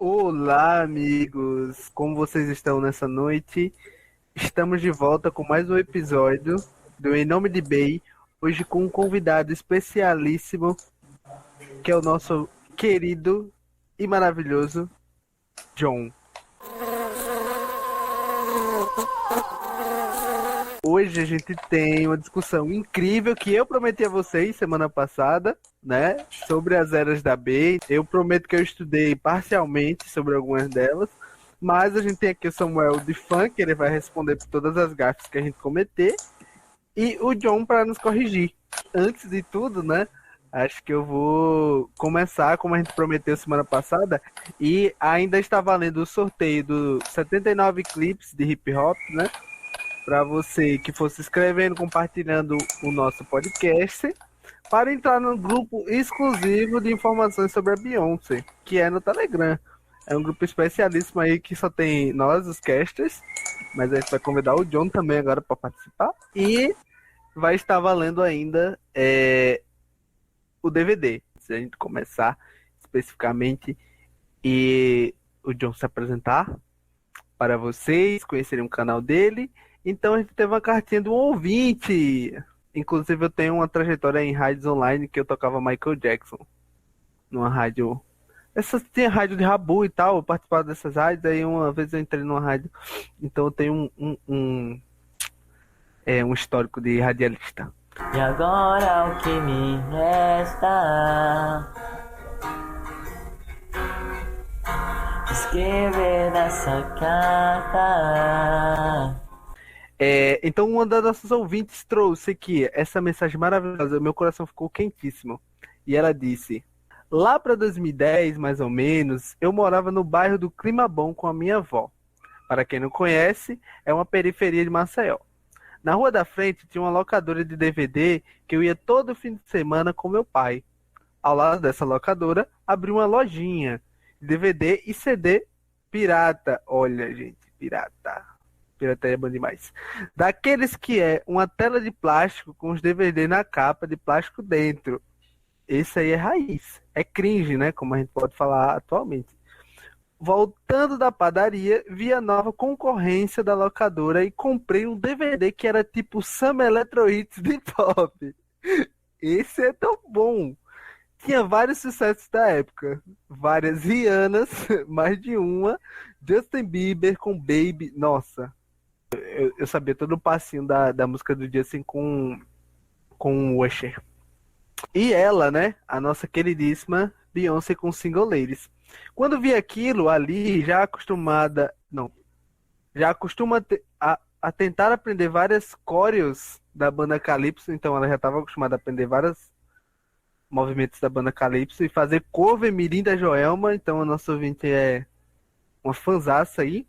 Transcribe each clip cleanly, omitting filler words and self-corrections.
Olá, amigos! Como vocês estão nessa noite? Estamos de volta com mais um episódio do Em Nome de Bey, hoje com um convidado especialíssimo, que é o nosso querido e maravilhoso John. Hoje a gente tem uma discussão incrível que eu prometi a vocês semana passada, né? Sobre as eras da Bey. Eu prometo que eu estudei parcialmente sobre algumas delas, mas a gente tem aqui o Samuel de fã, que ele vai responder por todas as gafes que a gente cometer, e o John para nos corrigir. Antes de tudo, né? Acho que eu vou começar, como a gente prometeu semana passada, e ainda está valendo o sorteio do 79 clipes de hip hop, né? Para você que for se inscrevendo, compartilhando o nosso podcast, para entrar no grupo exclusivo de informações sobre a Beyoncé, que é no Telegram. É um grupo especialíssimo aí que só tem nós, os casters, mas a gente vai convidar o John também agora para participar. E vai estar valendo ainda o DVD. Se a gente começar especificamente e o John se apresentar para vocês, conhecerem o canal dele. Então a gente teve uma cartinha de um ouvinte. Inclusive eu tenho uma trajetória em rádios online que eu tocava Michael Jackson numa rádio. Essa tinha rádio de Rabu e tal, eu participava dessas rádios, aí uma vez eu entrei numa rádio, então eu tenho um histórico de radialista. E agora o que me resta? Escrever essa carta. Então uma das nossas ouvintes trouxe aqui essa mensagem maravilhosa, meu coração ficou quentíssimo. E ela disse: lá para 2010, mais ou menos, eu morava no bairro do Clima Bom com a minha avó. Para quem não conhece, é uma periferia de Maceió. Na rua da frente tinha uma locadora de DVD que eu ia todo fim de semana com meu pai. Ao lado dessa locadora, abriu uma lojinha de DVD e CD pirata. Olha, gente, pirata. Pirataria é bom demais. Daqueles que é uma tela de plástico com os DVD na capa de plástico dentro. Esse aí é raiz. É cringe, né? Como a gente pode falar atualmente. Voltando da padaria, vi a nova concorrência da locadora e comprei um DVD que era tipo Summer Electro Hits de pop. Esse é tão bom. Tinha vários sucessos da época. Várias Rihannas, mais de uma. Justin Bieber com Baby. Nossa, eu sabia todo o passinho da música do Justin com o Usher. E ela, né? A nossa queridíssima Beyoncé com Single Ladies. Quando vi aquilo ali, já acostumada. Não. Já acostuma a tentar aprender várias coreos da banda Calypso, então ela já estava acostumada a aprender vários movimentos da banda Calypso e fazer cover mirim da Joelma, então a nossa ouvinte é uma fanzaça aí.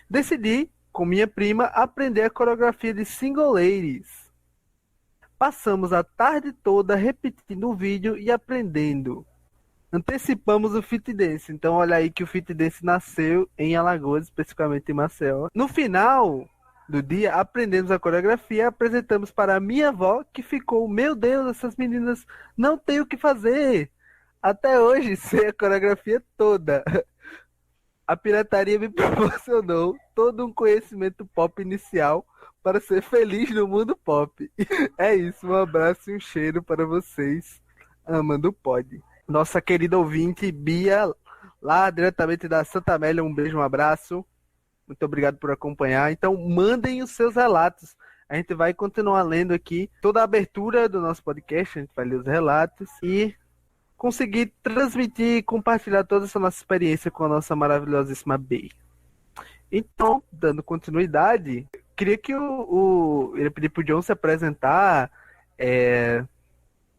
Decidi, com minha prima, aprender a coreografia de Single Ladies. Passamos a tarde toda repetindo o vídeo e aprendendo. Antecipamos o Fit Dance, então olha aí que o Fit Dance nasceu em Alagoas, especificamente em Maceió. No final do dia, aprendemos a coreografia e apresentamos para a minha avó, que ficou: meu Deus, essas meninas não têm o que fazer. Até hoje, sei a coreografia toda. A pirataria me proporcionou todo um conhecimento pop inicial para ser feliz no mundo pop. É isso, um abraço e um cheiro para vocês, amando o pod. Nossa querida ouvinte, Bia, lá diretamente da Santa Amélia, um beijo, um abraço. Muito obrigado por acompanhar. Então, mandem os seus relatos. A gente vai continuar lendo aqui toda a abertura do nosso podcast, a gente vai ler os relatos e conseguir transmitir e compartilhar toda essa nossa experiência com a nossa maravilhosíssima Bey. Então, dando continuidade, queria que ele pedir pro John se apresentar,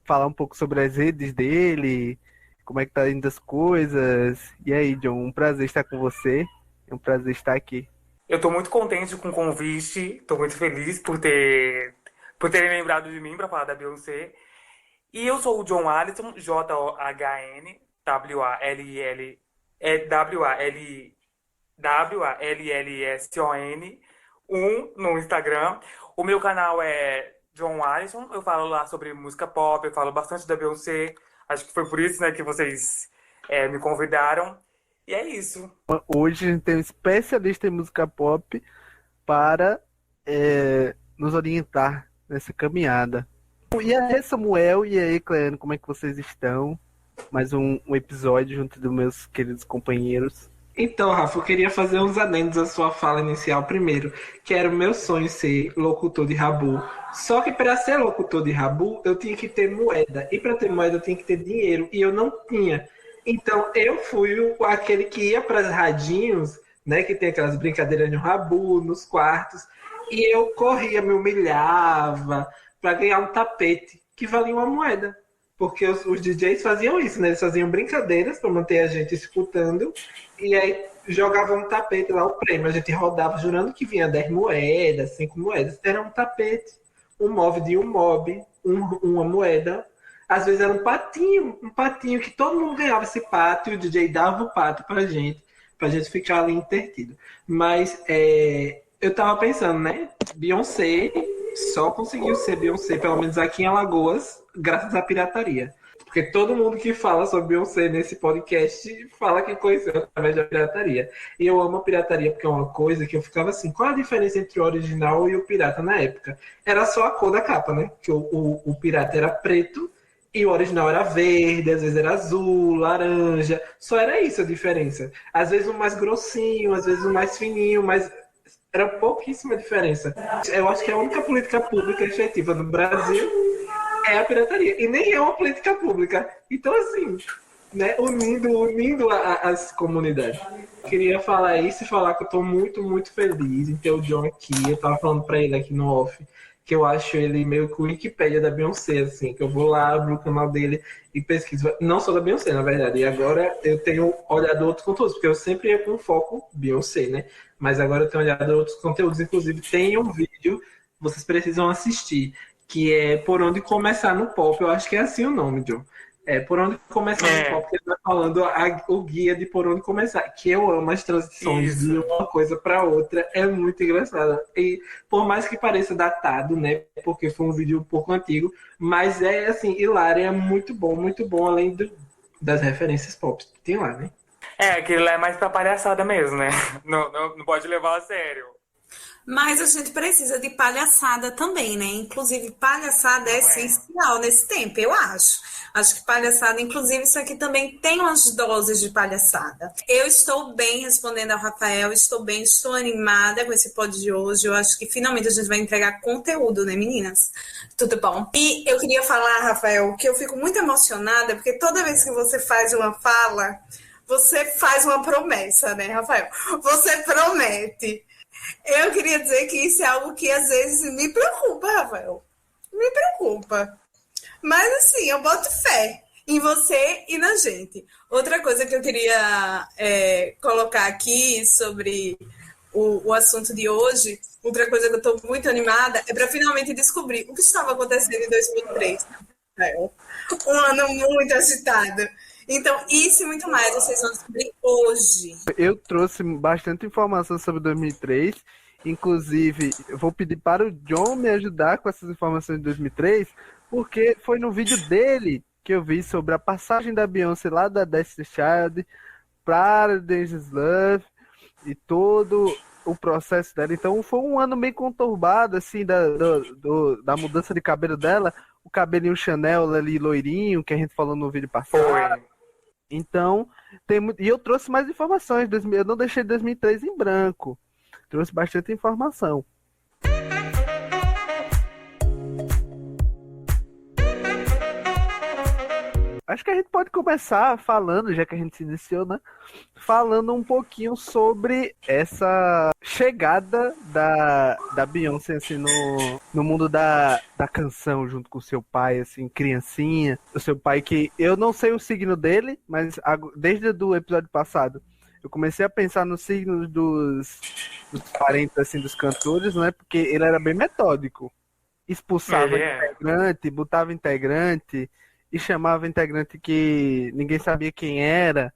falar um pouco sobre as redes dele, como é que tá indo as coisas. E aí, John, um prazer estar com você. É um prazer estar aqui. Eu tô muito contente com o convite, tô muito feliz por terem lembrado de mim para falar da Beyoncé. E eu sou o John Alisson, John, W-A-L-L, W-A-L-L-S-O-N, no Instagram. O meu canal é John Alisson, eu falo lá sobre música pop, eu falo bastante da Beyoncé. Acho que foi por isso, né, que vocês me convidaram. E é isso. Hoje a gente tem um especialista em música pop para nos orientar nessa caminhada. E aí, Samuel, e aí, Cleano, como é que vocês estão? Mais um episódio junto dos meus queridos companheiros. Então, Rafa, eu queria fazer uns adendos à sua fala inicial primeiro, que era o meu sonho ser locutor de Rabu. Só que para ser locutor de Rabu, eu tinha que ter moeda. E para ter moeda, eu tinha que ter dinheiro. E eu não tinha. Então, eu fui aquele que ia para as radinhos, né, que tem aquelas brincadeiras no Rabu, nos quartos. E eu corria, me humilhava para ganhar um tapete que valia uma moeda. Porque os DJs faziam isso, né? Eles faziam brincadeiras para manter a gente escutando. E aí jogavam um tapete lá, o prêmio. A gente rodava jurando que vinha 10 moedas, 5 moedas. Era um tapete, um mob de um mob, uma moeda. Às vezes era um patinho que todo mundo ganhava esse pato e o DJ dava o pato pra gente ficar ali intertido. Mas eu tava pensando, né? Beyoncé só conseguiu ser Beyoncé, pelo menos aqui em Alagoas, graças à pirataria. Porque todo mundo que fala sobre Beyoncé nesse podcast fala que conheceu através da pirataria. E eu amo a pirataria porque é uma coisa que eu ficava assim, qual a diferença entre o original e o pirata na época? Era só a cor da capa, né? Que o pirata era preto e o original era verde, às vezes era azul, laranja. Só era isso a diferença. Às vezes um mais grossinho, às vezes um mais fininho, mas era pouquíssima diferença. Eu acho que a única política pública efetiva no Brasil é a pirataria. E nem é uma política pública. Então, assim, né, unindo as comunidades. Queria falar isso e falar que eu tô muito, muito feliz em ter o John aqui. Eu tava falando pra ele aqui no off que eu acho ele meio que o Wikipédia da Beyoncé, assim, que eu vou lá, abro o canal dele e pesquiso. Não só da Beyoncé, na verdade. E agora eu tenho olhado outros conteúdos, porque eu sempre ia com foco Beyoncé, né? Mas agora eu tenho olhado outros conteúdos. Inclusive, tem um vídeo, vocês precisam assistir, que é Por Onde Começar no Pop. Eu acho que é assim o nome, John. É Por Onde Começar no Pop, que ele vai falando o guia de Por Onde Começar. Que eu amo as transições de uma coisa para outra. É muito engraçado. E por mais que pareça datado, né? Porque foi um vídeo um pouco antigo, mas é assim, hilário, é muito bom, além das referências pop que tem lá, né? Aquilo lá é mais pra palhaçada mesmo, né? Não pode levar a sério. Mas a gente precisa de palhaçada também, né? Inclusive, palhaçada é essencial nesse tempo, eu acho. Acho que palhaçada, inclusive, isso aqui também tem umas doses de palhaçada. Eu estou bem respondendo ao Rafael, estou animada com esse pod de hoje. Eu acho que finalmente a gente vai entregar conteúdo, né, meninas? Tudo bom? E eu queria falar, Rafael, que eu fico muito emocionada, porque toda vez que você faz uma fala, você faz uma promessa, né, Rafael? Você promete. Eu queria dizer que isso é algo que às vezes me preocupa, Rafael. Me preocupa. Mas assim, eu boto fé em você e na gente. Outra coisa que eu queria colocar aqui sobre o assunto de hoje, outra coisa que eu estou muito animada, é para finalmente descobrir o que estava acontecendo em 2003. Rafael. Um ano muito agitado. Então, isso e muito mais vocês vão descobrir hoje. Eu trouxe bastante informação sobre 2003. Inclusive, eu vou pedir para o John me ajudar com essas informações de 2003, porque foi no vídeo dele que eu vi sobre a passagem da Beyoncé lá da Destiny's Child para Dangerous Love e todo o processo dela. Então, foi um ano meio conturbado, assim, da mudança de cabelo dela. O cabelinho Chanel ali, loirinho, que a gente falou no vídeo passado. Então, e eu trouxe mais informações. Eu não deixei 2003 em branco. Trouxe bastante informação. Acho que a gente pode começar falando, já que a gente se iniciou, né? Falando um pouquinho sobre essa chegada da Beyoncé assim, no mundo da canção, junto com o seu pai, assim, criancinha. O seu pai que eu não sei o signo dele, mas desde o episódio passado eu comecei a pensar nos signos dos parentes assim, dos cantores, né? Porque ele era bem metódico. Expulsava integrante, botava integrante e chamava integrante que ninguém sabia quem era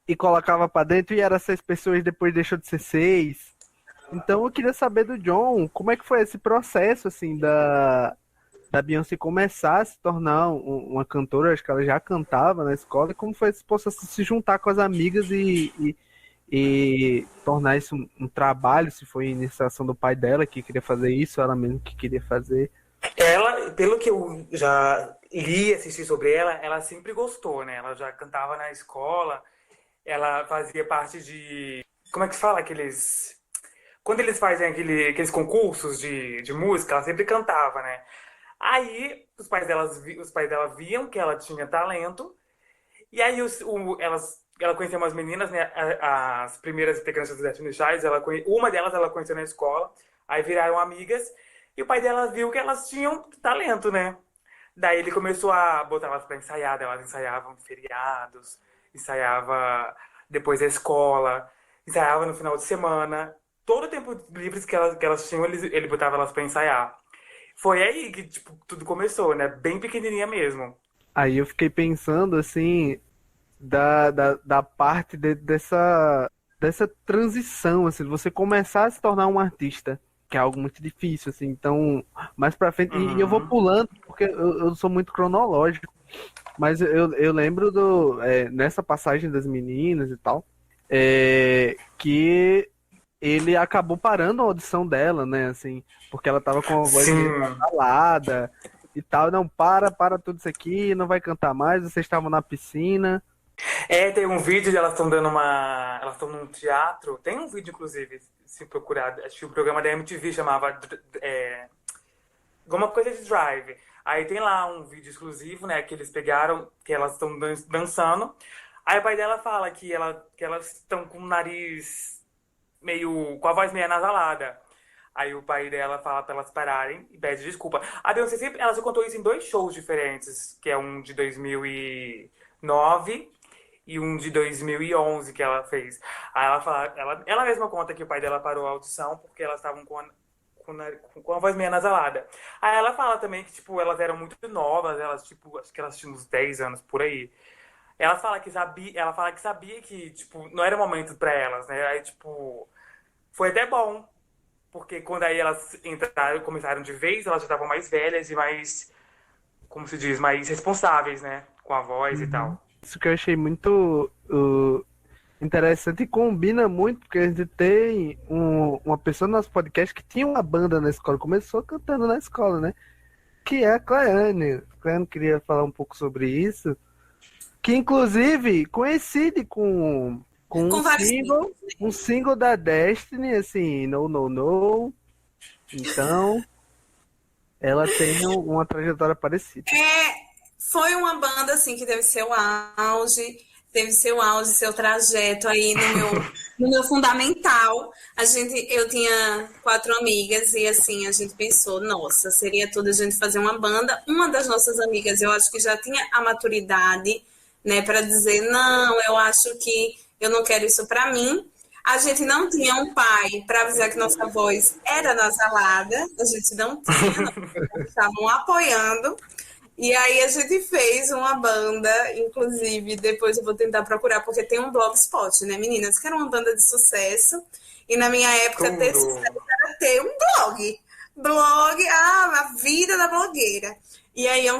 e colocava pra dentro e era 6 pessoas, depois deixou de ser 6. Então eu queria saber do John, como é que foi esse processo assim da Beyoncé começar a se tornar uma cantora, acho que ela já cantava na escola, e como foi esse processo de se juntar com as amigas e tornar isso um trabalho, se foi iniciação do pai dela que queria fazer isso, ela mesma que queria fazer. Ela, pelo que eu já li e assisti sobre ela sempre gostou, né? Ela já cantava na escola, ela fazia parte de. Como é que fala aqueles. Quando eles fazem aqueles concursos de música, ela sempre cantava, né? Aí os pais dela viam que ela tinha talento, e aí ela conhecia umas meninas, né? As primeiras integrantes do Destiny's Child, uma delas ela conheceu na escola, aí viraram amigas, e o pai dela viu que elas tinham talento, né? Daí ele começou a botar elas pra ensaiar, daí elas ensaiavam em feriados, ensaiava depois da escola, ensaiava no final de semana. Todo o tempo livre que elas tinham, ele botava elas pra ensaiar. Foi aí que, tipo, tudo começou, né? Bem pequenininha mesmo. Aí eu fiquei pensando, assim, da parte dessa transição, assim, de você começar a se tornar um artista, que é algo muito difícil, assim, então, mais pra frente, e eu vou Uhum. pulando, porque eu sou muito cronológico, mas eu lembro nessa passagem das meninas e tal, que ele acabou parando a audição dela, né, assim, porque ela tava com a voz meio Sim. calada e tal, não, para tudo isso aqui, não vai cantar mais, vocês estavam na piscina. Tem um vídeo de elas estão dando uma. Elas estão num teatro. Tem um vídeo, inclusive, se procurar. Acho que o programa da MTV chamava alguma coisa de Drive. Aí tem lá um vídeo exclusivo, né? Que eles pegaram, que elas estão dançando. Aí o pai dela fala que elas estão com o nariz meio. Com a voz meio anasalada. Aí o pai dela fala pra elas pararem e pede desculpa. A Beyoncé sempre, ela já contou isso em dois shows diferentes, que é um de 2009 e um de 2011 que ela fez. Aí ela fala, ela mesma conta que o pai dela parou a audição porque elas estavam com a voz meio anasalada. Aí ela fala também que, tipo, elas eram muito novas, elas, tipo, acho que elas tinham uns 10 anos por aí. Ela fala que sabia que, tipo, não era o momento pra elas, né? Aí, tipo, foi até bom, porque quando aí elas entraram, começaram de vez, elas já estavam mais velhas e mais, como se diz, mais responsáveis, né? Com a voz e tal. Isso que eu achei muito interessante e combina muito, porque a gente tem uma pessoa no nosso podcast que tinha uma banda na escola, começou cantando na escola, né? Que é a Claiane. A Claiane queria falar um pouco sobre isso, que inclusive coincide com Com vários filhos. um single da Destiny, assim, No No No. Então, ela tem uma trajetória parecida. Foi uma banda assim que teve seu auge, seu trajeto aí no meu fundamental. Eu tinha 4 amigas e assim a gente pensou, nossa, seria tudo a gente fazer uma banda. Uma das nossas amigas, eu acho que já tinha a maturidade, né, para dizer, não, eu acho que eu não quero isso para mim. A gente não tinha um pai para avisar que nossa voz era nasalada, a gente não tinha, não estavam apoiando. E aí a gente fez uma banda, inclusive, depois eu vou tentar procurar, porque tem um blogspot, né, meninas? Que era uma banda de sucesso. E na minha época, ter Tudo. sucesso era ter um blog. Blog, a vida da blogueira. E aí é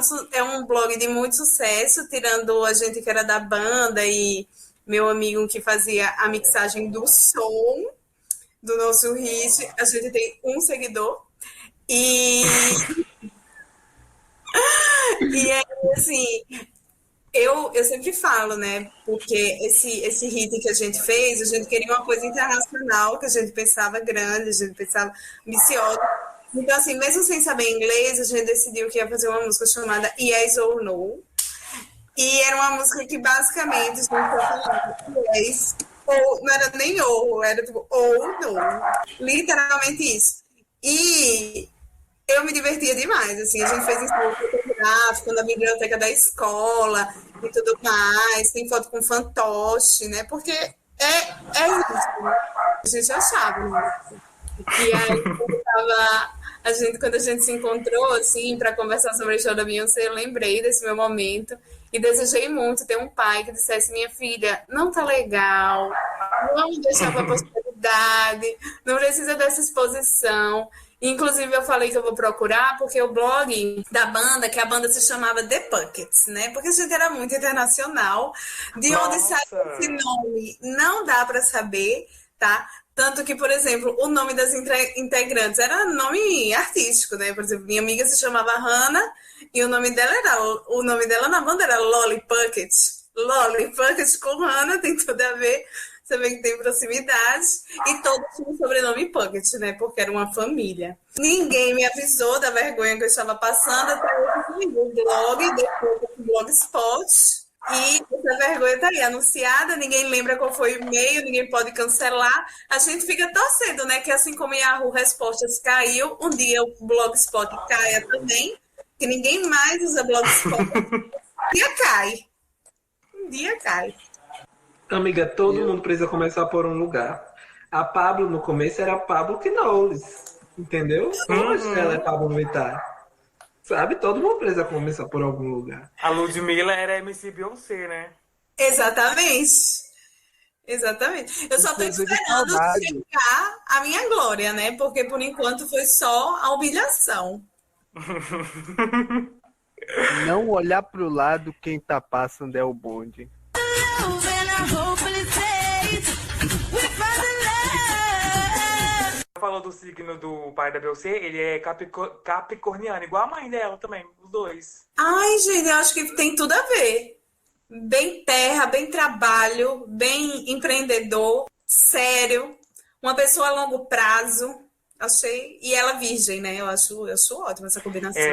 um blog de muito sucesso, tirando a gente que era da banda e meu amigo que fazia a mixagem do som do nosso hit. A gente tem um seguidor. E é assim, eu sempre falo, né? Porque esse hit que a gente fez, a gente queria uma coisa internacional, que a gente pensava grande, a gente pensava ambiciosa. Então, assim, mesmo sem saber inglês, a gente decidiu que ia fazer uma música chamada Yes or No. E era uma música que basicamente a gente falava yes, ou não era nem ou, era tipo ou não. Literalmente isso. E eu me divertia demais, assim, a gente fez ensaio fotográfico na biblioteca da escola e tudo mais, tem foto com fantoche, né? Porque é isso, né? A gente achava, né? E aí, quando a gente se encontrou, assim, para conversar sobre o show da Beyoncé, eu lembrei desse meu momento e desejei muito ter um pai que dissesse, minha filha, não tá legal, vamos deixar para a posteridade, não precisa dessa exposição. Inclusive, eu falei que eu vou procurar porque o blog da banda, que a banda se chamava The Puckets, né? Porque a gente era muito internacional. De onde saiu esse nome, não dá para saber, tá? Tanto que, por exemplo, o nome das integrantes era nome artístico, né? Por exemplo, minha amiga se chamava Hannah e o nome dela na banda era Lolly Puckett. Lolly Puckett com Hannah tem tudo a ver. Você vê que tem proximidade. E todos tinham o sobrenome Puckett, né? Porque era uma família. Ninguém me avisou da vergonha que eu estava passando. Até hoje eu o blog, depois o Blogspot. E essa vergonha tá aí, anunciada. Ninguém lembra qual foi o e-mail, ninguém pode cancelar. A gente fica torcendo, né? Que assim como Yahoo Respostas caiu, um dia o Blogspot caia também. Que ninguém mais usa Blogspot. Um dia cai. Um dia cai. Amiga, todo mundo precisa começar por um lugar. A Pablo, no começo, era a Pablo Knowles, entendeu? Hoje ela é Pablo Vittar. Sabe? Todo mundo precisa começar por algum lugar. A Ludmilla era MC Beyoncé, né? Exatamente. Exatamente. Eu só tô esperando chegar a minha glória, né? Porque por enquanto foi só a humilhação. Não olhar pro lado, quem tá passando é o bonde. Falou do signo do pai da Beyoncé, ele é capricorniano, igual a mãe dela também, os dois. Ai, gente, eu acho que tem tudo a ver. Bem terra, bem trabalho, bem empreendedor, sério, uma pessoa a longo prazo. Achei. E ela virgem, né? Eu acho ótima essa combinação.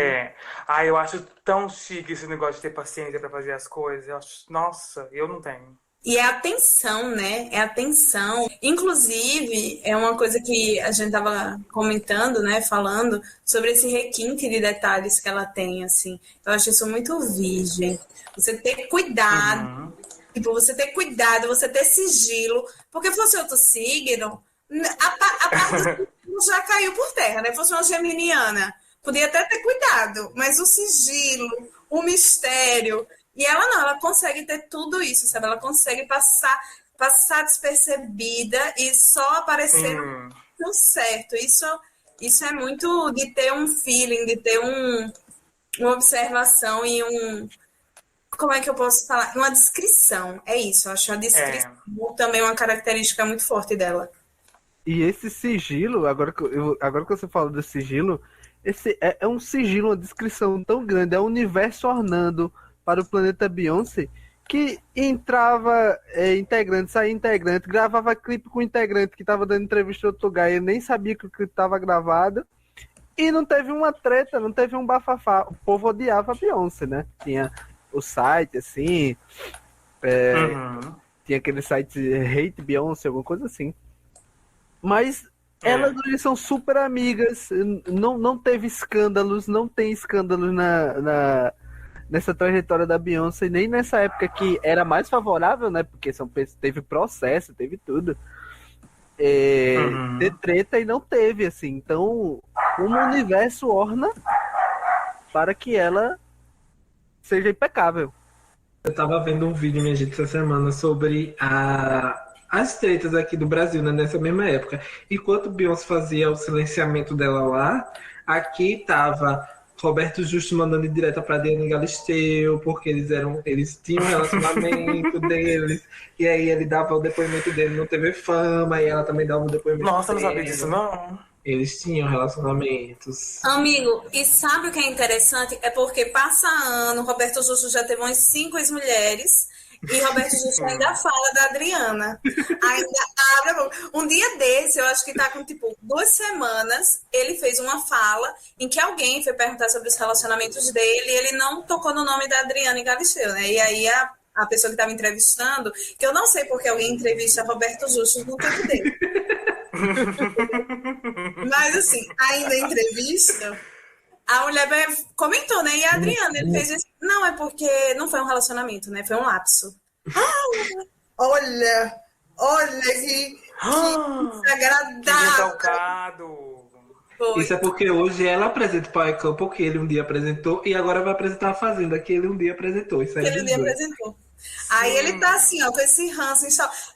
Eu acho tão chique esse negócio de ter paciência pra fazer as coisas. Nossa, eu não tenho. E é atenção, né? É atenção. Inclusive, é uma coisa que a gente tava comentando, né? Falando sobre esse requinte de detalhes que ela tem, assim. Eu acho isso muito virgem. Você ter cuidado. Tipo, você ter cuidado, você ter sigilo. Porque se fosse outro signo, a parte do signo já caiu por terra, né? Se fosse uma geminiana, podia até ter cuidado. Mas o sigilo, o mistério... E ela não, ela consegue ter tudo isso, sabe? Ela consegue passar despercebida e só aparecer no certo. Isso é muito de ter um feeling, de ter uma observação e como é que eu posso falar? Uma descrição. É isso, eu acho a descrição também uma característica muito forte dela. E esse sigilo, agora que você fala do sigilo, esse é um sigilo, uma descrição tão grande, é o universo ornando para o planeta Beyoncé, que entrava integrante, saía integrante, gravava clipe com integrante que estava dando entrevista em outro lugar e nem sabia que o clipe estava gravado, e não teve uma treta, não teve um bafafá. O povo odiava a Beyoncé, né? Tinha o site, assim, tinha aquele site Hate Beyoncé, alguma coisa assim. Mas elas hoje são super amigas, não teve escândalos, não tem escândalos nessa trajetória da Beyoncé, nem nessa época que era mais favorável, né? Porque teve processo, teve tudo. Ter treta e não teve, assim. Então, um universo orna para que ela seja impecável. Eu tava vendo um vídeo, minha gente, essa semana sobre as tretas aqui do Brasil, né, nessa mesma época. Enquanto Beyoncé fazia o silenciamento dela lá, aqui tava Roberto Justo mandando direta pra Diana Galisteu, porque eles tinham um relacionamento deles, e aí ele dava o depoimento dele no TV Fama, e ela também dava o depoimento dele. Nossa, eu não sabia disso, não. Eles tinham relacionamentos. Amigo, e sabe o que é interessante? É porque passa ano, Roberto Justo já teve umas 5 ex-mulheres, e Roberto Justo ainda fala da Adriana. Ainda abre a boca. Um dia desse, eu acho que tá com, 2 semanas, ele fez uma fala em que alguém foi perguntar sobre os relacionamentos dele e ele não tocou no nome da Adriana Galisteu, né? E aí a pessoa que estava entrevistando, que eu não sei porque alguém entrevista Roberto Justo no tempo dele. Mas, assim, ainda em entrevista... A mulher comentou, né? E a Adriana, ele fez isso. Não, é porque não foi um relacionamento, né? Foi um lapso. Olha que desagradável. Isso é porque hoje ela apresenta o Power Couple, que ele um dia apresentou, e agora vai apresentar a Fazenda, que ele um dia apresentou. Isso aí ele um dia apresentou. Aí ele tá assim, ó, com esse ranço.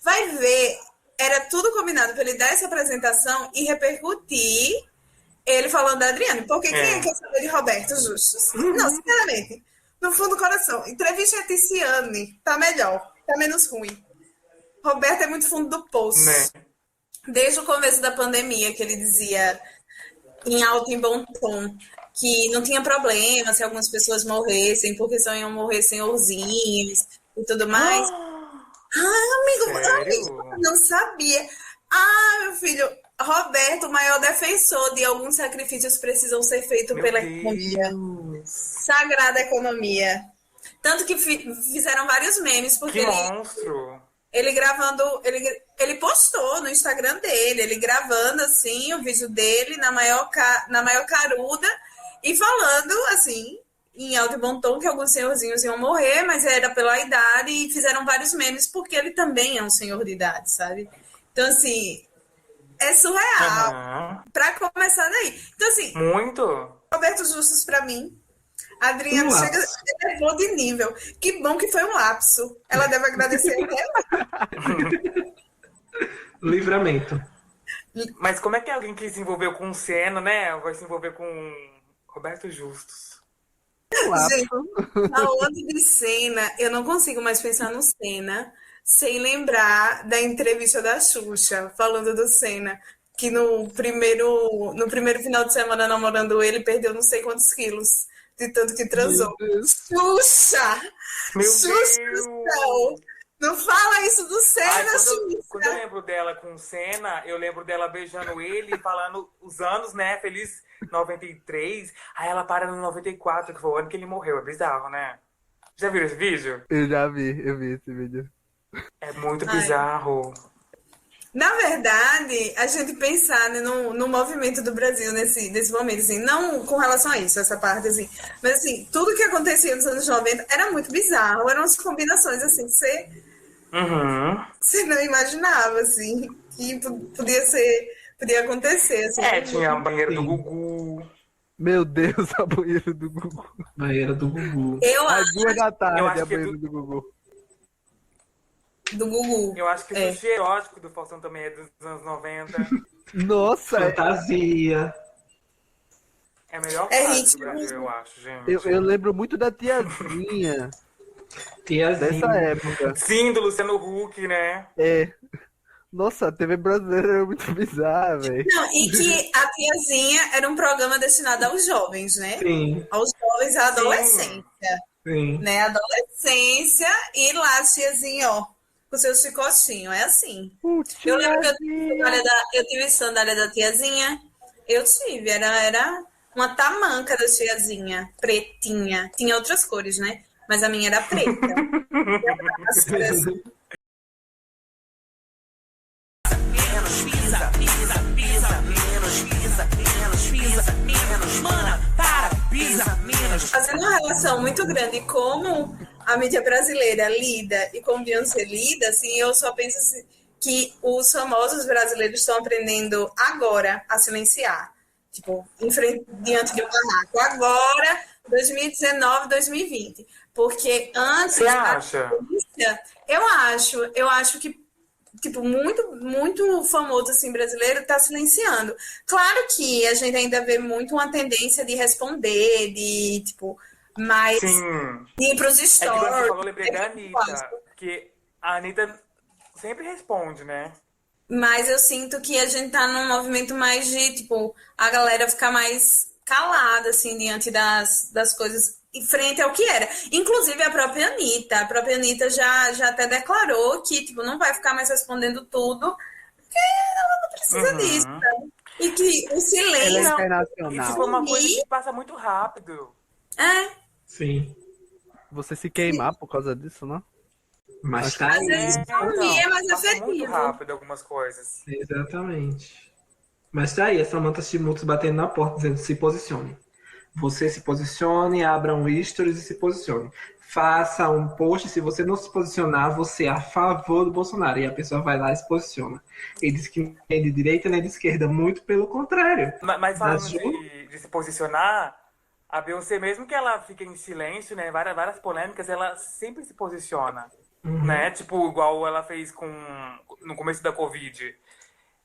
Vai ver, era tudo combinado pra ele dar essa apresentação e repercutir Ele falando da Adriane, porque quem quer saber de Roberto Justus? Não, sinceramente, no fundo do coração, entrevista a Ticiane, tá melhor, tá menos ruim. Roberto é muito fundo do poço. Né? Desde o começo da pandemia, que ele dizia em alto e bom tom que não tinha problema se algumas pessoas morressem, porque só iam morrer senhorzinhos e tudo mais. Amigo, eu não sabia. Meu filho, Roberto, o maior defensor de alguns sacrifícios precisam ser feitos pela economia. Sagrada economia. Tanto que fizeram vários memes, porque Que monstro! ele gravando, ele postou no Instagram dele, ele gravando assim o vídeo dele na maior caruda e falando assim, em alto e bom tom, que alguns senhorzinhos iam morrer, mas era pela idade, e fizeram vários memes porque ele também é um senhor de idade, sabe? Então, assim, é surreal. Pra começar daí. Então, assim, Muito! Roberto Justus pra mim. A Adriana chega, elevou de nível. Que bom que foi um lapso. Ela deve agradecer até. Livramento. Mas como é que alguém que se envolveu com o Senna, né? Vai se envolver com Roberto Justus? Gente, falando de Senna, eu não consigo mais pensar no Senna sem lembrar da entrevista da Xuxa, falando do Senna, que no primeiro final de semana namorando ele, perdeu não sei quantos quilos, de tanto que transou. Xuxa! Meu Xuxa Deus! do céu! Não fala isso do Senna, quando eu Xuxa! lembro dela com o Senna, eu lembro dela beijando ele e falando os anos, né? Feliz 93. Aí ela para no 94, que foi o ano que ele morreu. É bizarro, né? Já viram esse vídeo? Eu vi esse vídeo. É muito bizarro. Na verdade, a gente pensar, né, no movimento do Brasil nesse momento, assim, não com relação a isso, essa parte, assim, mas assim, tudo que acontecia nos anos 90 era muito bizarro, eram umas combinações, assim, que você não imaginava, assim, que podia acontecer, assim. Tinha a banheira do Gugu. Meu Deus, a banheira do Gugu. Banheira do Gugu. Às 2 da eu tarde, acho a que banheira do Gugu. Do Gugu. Eu acho que o sushi erótico do Faustão também é dos anos 90. Nossa, Fantasia. É a melhor É fase do ritmo. Brasil, eu acho, gente. eu lembro muito da tiazinha Tiazinha. dessa época. Sim, do Luciano Huck, né? Nossa, a TV brasileira era muito bizarra, velho. Não, e que a Tiazinha era um programa destinado aos jovens, né? Sim, Aos jovens, à adolescência. sim. Né? Adolescência e lá, tiazinha, ó, com seus chicotinhos, é assim. Eu lembro que eu tive sandália da tiazinha. Eu tive, era uma tamanca da tiazinha, pretinha. Tinha outras cores, né? Mas a minha era preta. Fazendo uma relação muito grande como a mídia brasileira lida e como Beyoncé lida, assim, eu só penso assim, que os famosos brasileiros estão aprendendo agora a silenciar. Tipo, diante de um barraco. Agora, 2019, 2020. Porque antes... Você acha? Eu acho que tipo, muito famoso, assim, brasileiro, está silenciando. Claro que a gente ainda vê muito uma tendência de responder, de, tipo, mais... Sim. De ir pros Quando stories. você falou, eu lembrei da Anitta. Porque a Anitta sempre responde, né? Mas eu sinto que a gente tá num movimento mais de, tipo, a galera ficar mais calada, assim, diante das coisas, em frente ao que era. Inclusive a própria Anitta. A própria Anitta já até declarou que, tipo, não vai ficar mais respondendo tudo, porque ela não precisa disso, né? E que o silêncio... Ela é internacional. Isso foi uma coisa que passa muito rápido. Sim. Você se queimar por causa disso, não? Mas tá Às aí. vezes não é mais passa muito efetivo. rápido algumas coisas. Exatamente. Mas tá aí, a Samantha Schmutz batendo na porta, dizendo se posicione. Você se posicione, abra um stories e se posicione. Faça um post, se você não se posicionar, você é a favor do Bolsonaro. E a pessoa vai lá e se posiciona. Ele diz que nem é de direita nem de esquerda, muito pelo contrário. Mas falando de se posicionar, a Beyoncé, mesmo que ela fique em silêncio, né, várias polêmicas, ela sempre se posiciona, né? Tipo, igual ela fez no começo da Covid.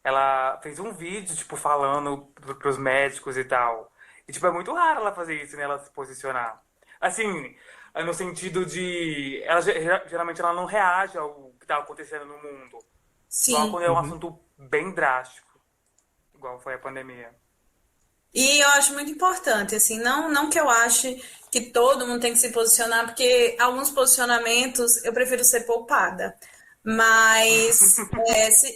ela fez um vídeo, tipo, falando pros médicos e tal. E, tipo, é muito raro ela fazer isso, né? Ela se posicionar. Assim, no sentido de... Ela, geralmente ela não reage ao que tá acontecendo no mundo. Só Sim. quando é um assunto bem drástico, igual foi a pandemia. E eu acho muito importante, assim, não que eu ache que todo mundo tem que se posicionar, porque alguns posicionamentos eu prefiro ser poupada. Mas,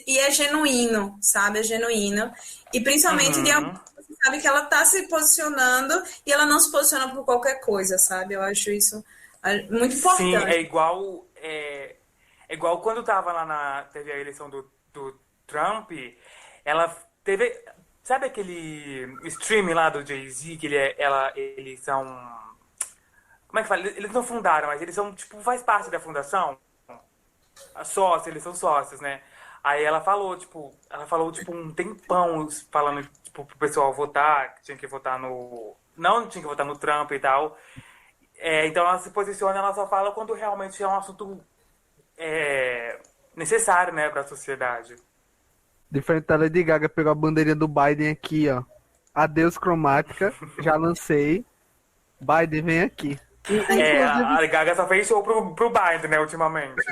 e é genuíno, sabe? É genuíno. E principalmente de alguém Uhum. que você sabe que ela tá se posicionando e ela não se posiciona por qualquer coisa, sabe? Eu acho isso muito Sim, importante. é igual quando tava teve a eleição do Trump, ela teve, sabe aquele stream lá do Jay-Z, que eles são, como é que fala? Eles não fundaram, mas eles são, tipo, faz parte da fundação, eles são sócios, né? Aí ela falou, tipo, um tempão falando, tipo, pro pessoal votar, que tinha que votar não tinha que votar no Trump e tal. Então ela se posiciona, ela só fala quando realmente é um assunto necessário, né, para a sociedade. Diferente da Lady Gaga, pegou a bandeirinha do Biden aqui, ó. Adeus cromática, já lancei. Biden vem aqui. Inclusive, A Gaga só fez show pro Biden, né, ultimamente.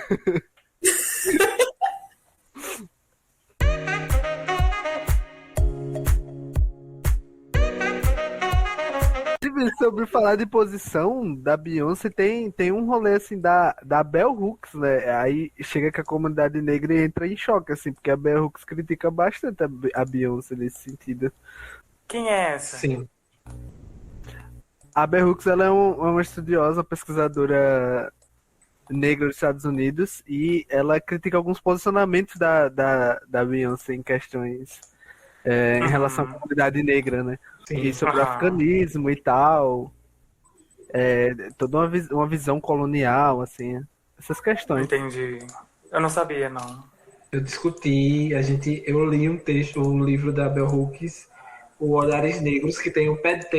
sobre falar de posição da Beyoncé, tem um rolê assim da Bell Hooks, né? Aí chega que a comunidade negra entra em choque, assim, porque a Bell Hooks critica bastante a Beyoncé nesse sentido. Quem é essa? Sim. A Bell Hooks, ela é uma estudiosa, pesquisadora negra dos Estados Unidos e ela critica alguns posicionamentos da Beyoncé em questões em relação à Uhum. comunidade negra, né? E Sim. sobre o Aham. africanismo e tal, toda uma visão colonial, assim, essas questões. Entendi. Eu não sabia, não. Eu discuti, eu li um texto, um livro da Bell Hooks, o Olhares Negros, que tem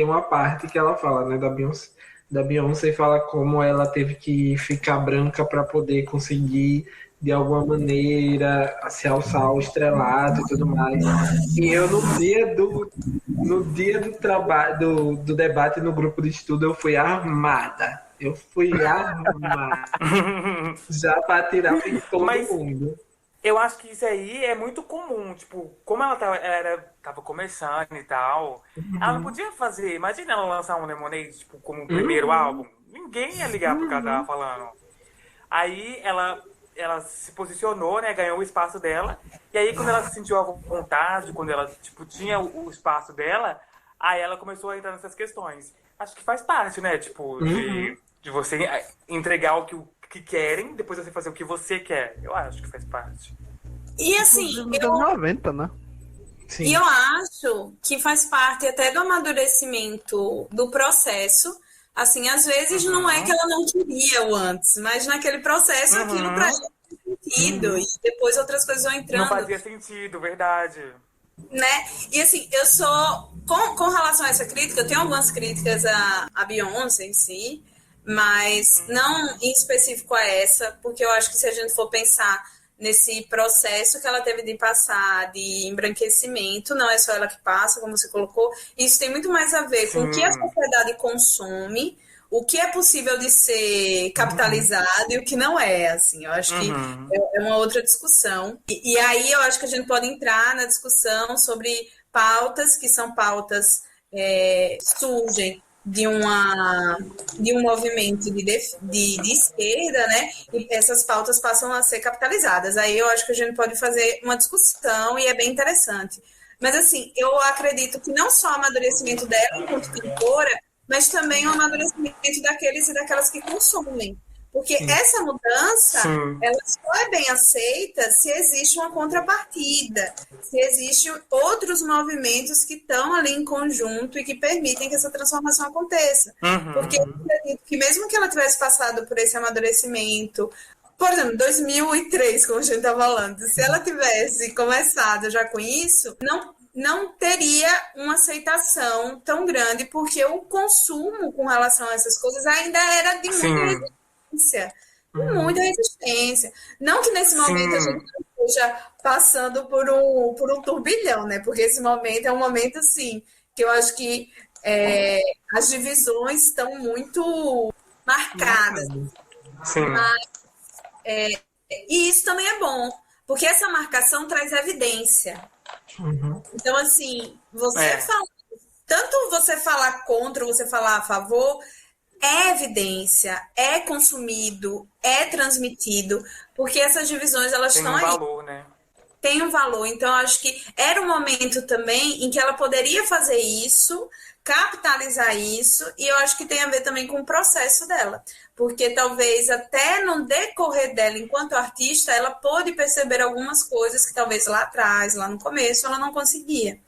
uma parte que ela fala, né, da Beyoncé, e fala como ela teve que ficar branca para poder conseguir de alguma maneira se alçar ao estrelado e tudo mais. E eu no dia do trabalho do debate no grupo de estudo eu fui armada. Eu fui armada já para tirar em todo Mas mundo. eu acho que isso aí é muito comum. Tipo, como tava começando e tal, ela não podia fazer. Imagina ela lançar um Lemonade, tipo, como o primeiro álbum. Ninguém ia ligar pro que ela tava falando. Aí ela se posicionou, né? Ganhou o espaço dela. E aí, quando ela se sentiu à vontade, quando ela, tipo, tinha o espaço dela, aí ela começou a entrar nessas questões. Acho que faz parte, né? Tipo, de você entregar o que querem, depois você fazer o que você quer. Eu acho que faz parte. E assim, Inclusive nos anos 90, né? E Sim. eu acho que faz parte até do amadurecimento do processo. Assim, às vezes não é que Uhum. ela não queria o antes, mas naquele processo aquilo para ela Uhum. faz sentido. E depois outras coisas vão Não entrando, fazia sentido, verdade. né? E assim, eu sou. Com relação a essa crítica, eu tenho algumas críticas a Beyoncé em si, mas não em específico a essa, porque eu acho que se a gente for pensar nesse processo que ela teve de passar de embranquecimento, não é só ela que passa, como você colocou, isso tem muito mais a ver com o que a Sim. sociedade consome, o que é possível de ser capitalizado e o que não é, assim, eu acho que Uhum. é uma outra discussão. E aí eu acho que a gente pode entrar na discussão sobre pautas que são pautas surgem de um movimento de esquerda, né? E essas pautas passam a ser capitalizadas. Aí eu acho que a gente pode fazer uma discussão e é bem interessante. Mas assim, eu acredito que não só o amadurecimento dela enquanto pintora, mas também o amadurecimento daqueles e daquelas que consomem. Porque Sim. essa mudança, Sim. ela só é bem aceita se existe uma contrapartida, se existem outros movimentos que estão ali em conjunto e que permitem que essa transformação aconteça. Porque eu Uhum. acredito que mesmo que ela tivesse passado por esse amadurecimento, por exemplo, 2003, como a gente está falando, se ela tivesse começado já com isso, não teria uma aceitação tão grande, porque o consumo com relação a essas coisas ainda era de muita Sim. resistência. De muita resistência. Não que nesse momento a gente Sim. não esteja passando por um turbilhão, né? Porque esse momento é um momento, assim, que eu acho que as divisões estão muito marcadas. Sim. E isso também é bom, porque essa marcação traz evidência. Então, assim, tanto você falar contra, você falar a favor, é evidência, é consumido, é transmitido, porque essas divisões, elas Tem estão um aí. valor, né? Tem um valor. Então, acho que era um momento também em que ela poderia fazer isso, capitalizar isso, e eu acho que tem a ver também com o processo dela. Porque talvez até no decorrer dela, enquanto artista, ela pôde perceber algumas coisas que talvez lá atrás, lá no começo, ela não conseguia.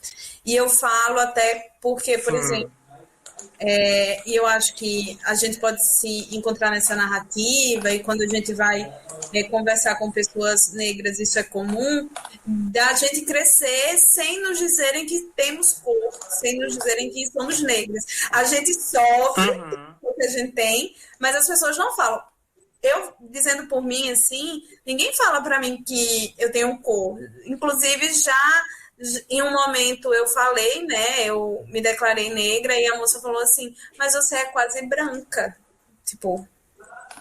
E eu falo até porque, por exemplo, e eu acho que a gente pode se encontrar nessa narrativa, e quando a gente vai conversar com pessoas negras, isso é comum, da gente crescer sem nos dizerem que temos cor, sem nos dizerem que somos negras. A gente sofre o que a gente tem, mas as pessoas não falam. Eu, dizendo por mim, assim, ninguém fala para mim que eu tenho cor. Inclusive, já em um momento eu falei, né? Eu me declarei negra e a moça falou assim, mas você é quase branca. Tipo,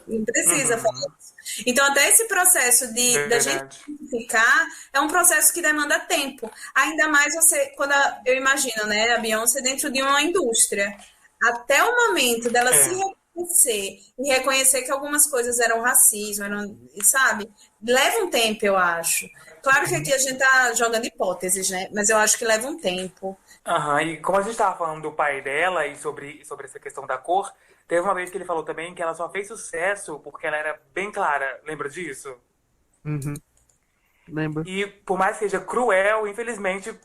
não precisa falar isso. Então, até esse processo da gente identificar é um processo que demanda tempo. Ainda mais quando eu imagino, né, a Beyoncé dentro de uma indústria. Até o momento dela se reconhecer e reconhecer que algumas coisas eram racismo, sabe? Leva um tempo, eu acho. Claro que aqui a gente tá jogando hipóteses, né? Mas eu acho que leva um tempo. E como a gente estava falando do pai dela e sobre essa questão da cor, teve uma vez que ele falou também que ela só fez sucesso porque ela era bem clara. Lembra disso? Lembro. E por mais que seja cruel, infelizmente,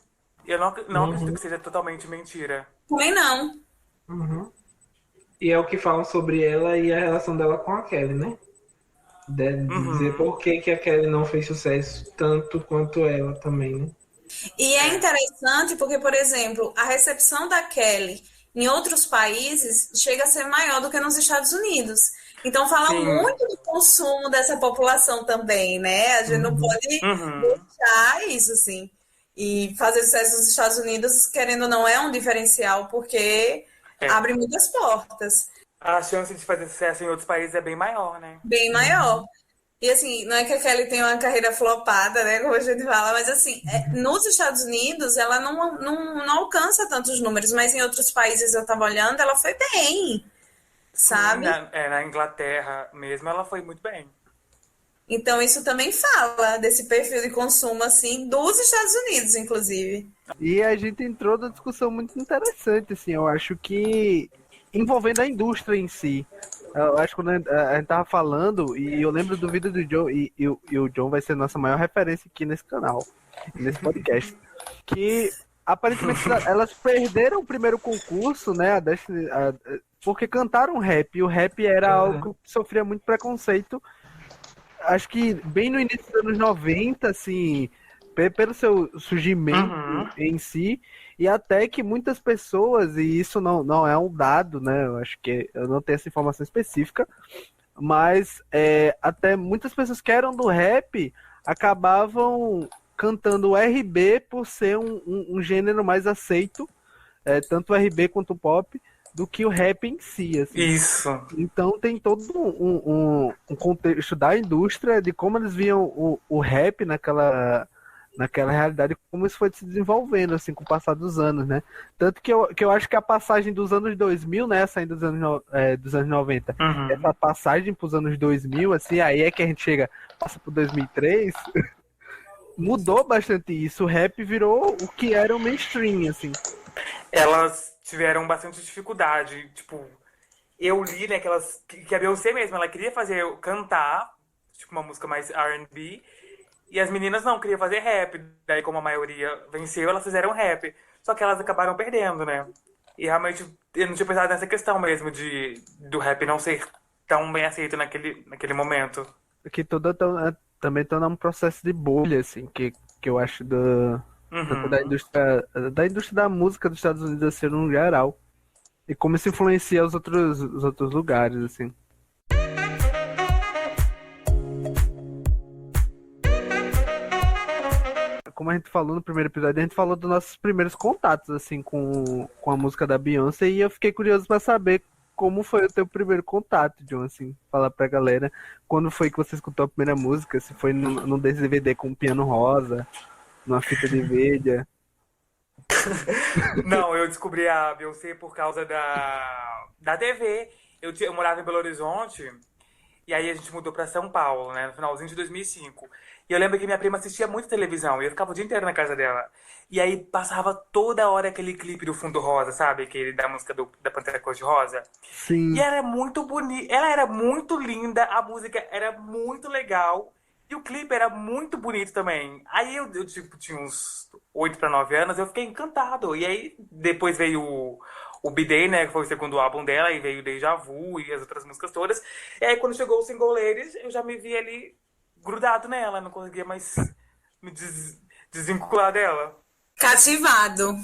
eu não acredito que seja totalmente mentira. Também não. E é o que falam sobre ela e a relação dela com a Kelly, né? Dizer por que a Kelly não fez sucesso tanto quanto ela também, né? E é interessante porque, por exemplo, a recepção da Kelly em outros países chega a ser maior do que nos Estados Unidos. Então, fala muito do consumo dessa população também, né? A gente não pode deixar isso, assim. E fazer sucesso nos Estados Unidos, querendo ou não, é um diferencial, porque abre muitas portas. A chance de fazer sucesso em outros países é bem maior, né? Bem maior. E assim, não é que a Kelly tenha uma carreira flopada, né, como a gente fala, mas assim, nos Estados Unidos ela não alcança tantos números, mas em outros países eu tava olhando, ela foi bem, sabe? Na Inglaterra mesmo ela foi muito bem. Então isso também fala desse perfil de consumo, assim, dos Estados Unidos, inclusive. E a gente entrou numa discussão muito interessante, assim, eu acho que envolvendo a indústria em si. Eu acho que quando a gente tava falando, e eu lembro do vídeo do John, e o John vai ser nossa maior referência aqui nesse canal, nesse podcast, que aparentemente elas perderam o primeiro concurso, né, porque cantaram rap, e o rap era algo que sofria muito preconceito, acho que bem no início dos anos 90, assim, pelo seu surgimento em si, e até que muitas pessoas, e isso não é um dado, né? Eu acho que eu não tenho essa informação específica, mas até muitas pessoas que eram do rap acabavam cantando o RB por ser um gênero mais aceito, tanto o RB quanto o pop, do que o rap em si. Assim. Isso. Então tem todo um contexto da indústria de como eles viam o rap naquela realidade, como isso foi se desenvolvendo assim, com o passar dos anos, né? Tanto que eu acho que a passagem dos anos 2000, né, saindo dos anos 90, essa passagem para os anos 2000, assim, aí é que a gente passa para 2003, mudou bastante isso. O rap virou o que era o mainstream, assim. Elas tiveram bastante dificuldade, tipo, eu li, né, que a Beyoncé mesmo, ela queria cantar, tipo, uma música mais R&B, e as meninas não, queriam fazer rap. Daí, como a maioria venceu, elas fizeram rap. Só que elas acabaram perdendo, né? E realmente, eu não tinha pensado nessa questão mesmo do rap não ser tão bem aceito naquele momento. Que também tá num processo de bolha, assim, que eu acho da indústria da música dos Estados Unidos, assim, no geral. E como isso influencia os outros lugares, assim. como a gente falou no primeiro episódio, a gente falou dos nossos primeiros contatos, assim, com a música da Beyoncé, e eu fiquei curioso pra saber como foi o teu primeiro contato, John, assim, falar pra galera, quando foi que você escutou a primeira música, se foi num DVD com um piano rosa, numa fita de vídeo. Não, eu descobri a Beyoncé por causa da TV. Eu morava em Belo Horizonte, e aí a gente mudou pra São Paulo, né, no finalzinho de 2005. E eu lembro que minha prima assistia muito televisão, e eu ficava o dia inteiro na casa dela. E aí passava toda hora aquele clipe do Fundo Rosa, sabe? Aquele da música da Pantera Cor-de-Rosa. Sim. E ela era muito bonita, ela era muito linda, a música era muito legal, e o clipe era muito bonito também. Aí eu tipo, tinha uns 8 para 9 anos, eu fiquei encantado. E aí depois veio o B-Day, né, que foi o segundo álbum dela, e veio o Deja Vu e as outras músicas todas. E aí quando chegou o Single Ladies, eu já me vi ali grudado nela, não conseguia mais me desvincular dela. Cativado.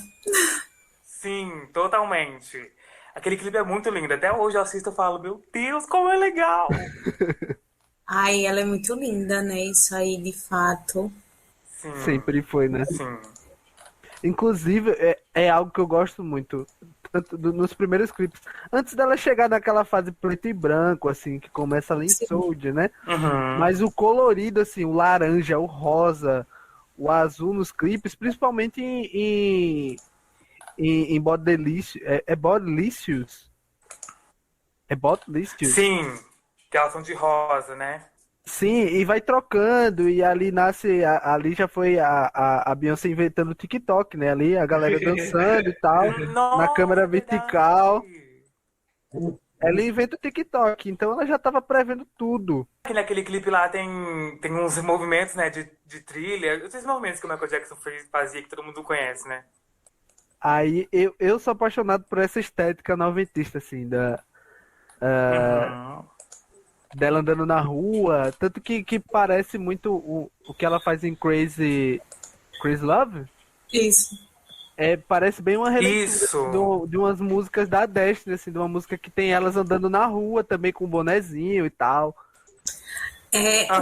Sim, totalmente. Aquele clipe é muito lindo. Até hoje eu assisto e falo, meu Deus, como é legal! Ai, ela é muito linda, né? Isso aí, de fato. Sim, Sempre foi, né? sim. Inclusive, é algo que eu gosto muito. Tanto nos primeiros clipes. Antes dela chegar naquela fase preto e branco, assim, que começa ali em Sim. Soldier, né? Uhum. Mas o colorido, assim, o laranja, o rosa, o azul nos clipes, principalmente em Bodylicious. É Bodylicious? É Bodylicious? Sim, que elas são de rosa, né? Sim, e vai trocando, e ali nasce, ali já foi a Beyoncé inventando o TikTok, né? Ali a galera dançando e tal, na Nossa, câmera vertical. verdade. Ela inventa o TikTok, então ela já tava prevendo tudo. Naquele clipe lá tem uns movimentos, né, de trilha. Esses movimentos que o Michael Jackson fazia, que todo mundo conhece, né? Aí eu sou apaixonado por essa estética noventista, assim, Uhum. dela andando na rua. Tanto que parece muito o que ela faz em Crazy Love. Isso. Parece bem uma releitura Isso. de umas músicas da Destiny, assim, de uma música que tem elas andando na rua também com um bonezinho e tal.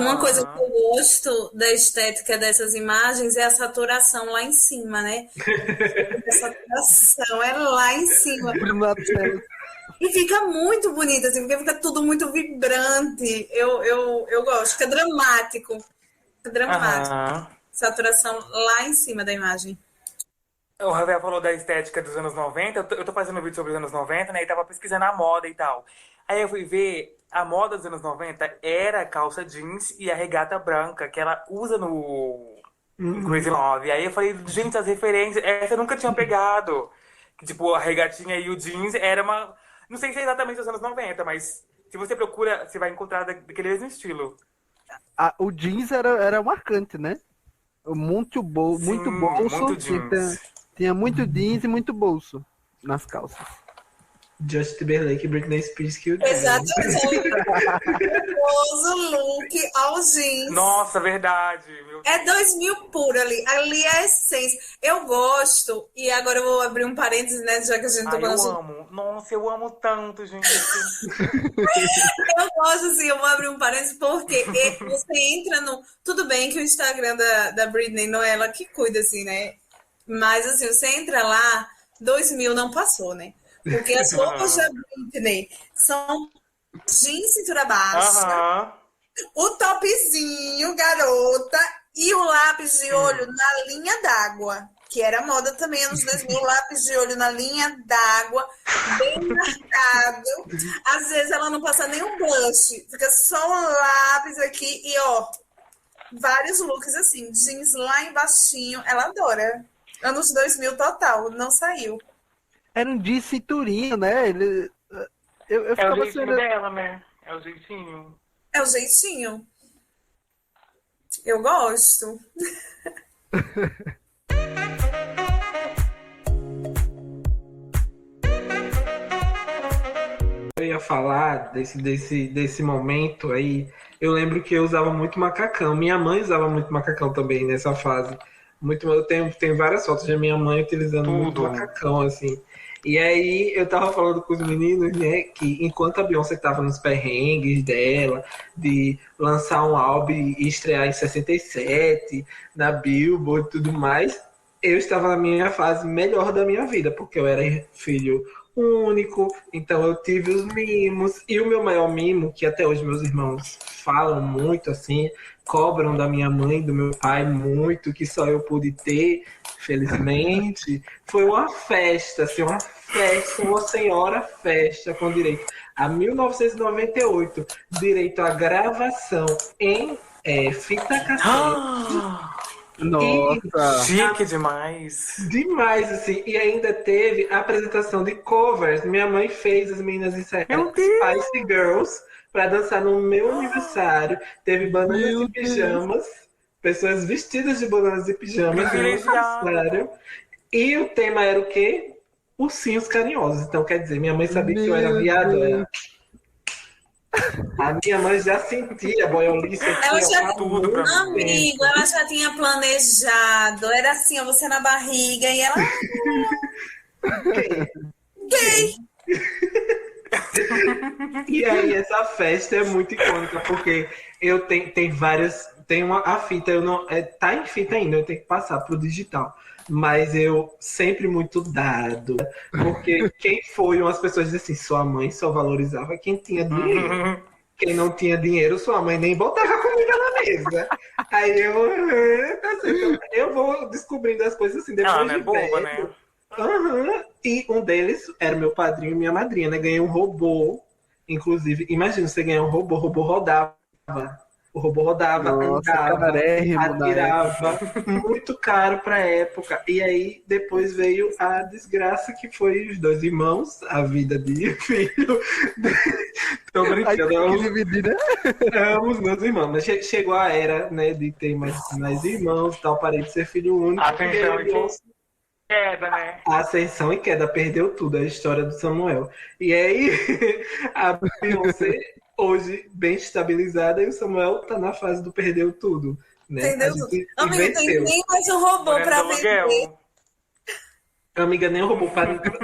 Uma coisa que Aham. eu gosto da estética dessas imagens é a saturação lá em cima, né? A saturação é lá em cima. Na tela. E fica muito bonito, assim, porque fica tudo muito vibrante. Eu gosto, fica dramático. Fica dramático. Aham. Saturação lá em cima da imagem. O Ravel falou da estética dos anos 90. Eu tô fazendo um vídeo sobre os anos 90, né? E tava pesquisando a moda e tal. Aí eu fui ver, a moda dos anos 90 era a calça jeans e a regata branca, que ela usa em Crazy Love. Aí eu falei, gente, as referências, essa eu nunca tinha pegado. Que tipo, a regatinha e o jeans era uma. Não sei se é exatamente os anos 90, mas se você procura, você vai encontrar daquele mesmo estilo. O jeans era marcante, né? Muito Sim, bolso. muito jeans. Tinha muito jeans e muito bolso nas calças. Justin Timberlake e Britney Spears que o Exatamente. Famoso look ao jeans. Nossa, verdade. Meu É 2000 puro ali. Ali é a essência. Eu gosto, e agora eu vou abrir um parênteses, né? Já que a gente tá Ai, eu falando. amo. Nossa, eu amo tanto, gente. Eu gosto, assim, eu vou abrir um parênteses, porque você entra no. Tudo bem que o Instagram da Britney não é ela que cuida, assim, né? Mas, assim, você entra lá, 2000 não passou, né? Porque as roupas da Britney são jeans cintura baixa, Aham. o topzinho, garota, e o lápis de olho na linha d'água, que era moda também anos 2000, lápis de olho na linha d'água, bem marcado. Às vezes ela não passa nem um blush, fica só um lápis aqui e, ó, vários looks assim, jeans lá embaixinho, ela adora. Anos 2000 total, não saiu. Era um jeans cinturinho, né? Eu É o ficava jeitinho sendo. dela, né? É o jeitinho. É o jeitinho. Eu gosto. Eu ia falar desse momento aí. Eu lembro que eu usava muito macacão. Minha mãe usava muito macacão também nessa fase. Eu tenho várias fotos da minha mãe utilizando muito Tudo. macacão, assim. E aí eu tava falando com os meninos, né, que enquanto a Beyoncé tava nos perrengues dela, de lançar um álbum e estrear em 67, na Billboard e tudo mais, eu estava na minha fase melhor da minha vida, porque eu era filho único, então eu tive os mimos, e o meu maior mimo, que até hoje meus irmãos falam muito assim, cobram da minha mãe, do meu pai muito, que só eu pude ter, felizmente, foi uma festa, assim, uma festa, uma senhora festa, com direito a 1998, direito à gravação em fita cassete. Nossa. Chique demais. Demais, assim. E ainda teve a apresentação de covers. Minha mãe fez as meninas Meu Deus! Spice Girls para dançar no meu aniversário. Teve bananas Meu e pijamas. Pessoas vestidas de bananas e pijamas no meu Privilegiada. aniversário. E o tema era o quê? Ursinhos carinhosos. Então, quer dizer, minha mãe sabia que eu era Meu viado. Deus. Era. A minha mãe já sentia a boiolice aqui, Ela ó, já, há Tudo pra muito mim. amigo, tempo. ela já tinha planejado. Era assim, ó, você na barriga e ela gay. E aí essa festa é muito icônica, porque eu tenho tem várias. Tem a fita, eu não. Tá em fita ainda, eu tenho que passar pro digital. Mas eu sempre muito dado. Porque quem foi, umas pessoas dizem assim, sua mãe só valorizava quem tinha dinheiro. Quem não tinha dinheiro, sua mãe nem botava comida na mesa. Aí assim, eu vou descobrindo as coisas assim depois Ela não é de boba, velho. né? Aham. E um deles era meu padrinho e minha madrinha, né? Ganhei um robô. Inclusive, imagina você ganhar um robô, o robô rodava. O robô rodava, Nossa, andava, carérrimo na época. atirava. Muito caro pra época. E aí, depois veio a desgraça que foi os dois irmãos, a vida de filho. Tô Aí brincando, tem que amo, dividir, né? amo os meus irmãos. Mas chegou a era, né, de ter mais irmãos e tal. Parei de ser filho único. Atenção, porque e queda, né? a ascensão e queda, perdeu tudo, a história do Samuel. E aí, a Beyoncé, hoje bem estabilizada, e o Samuel tá na fase do perdeu tudo, né? A Entendeu tudo? gente Amigo, tem inverteu. nem mais um robô Morando pra do vender. aluguel. Amiga, nem roubou.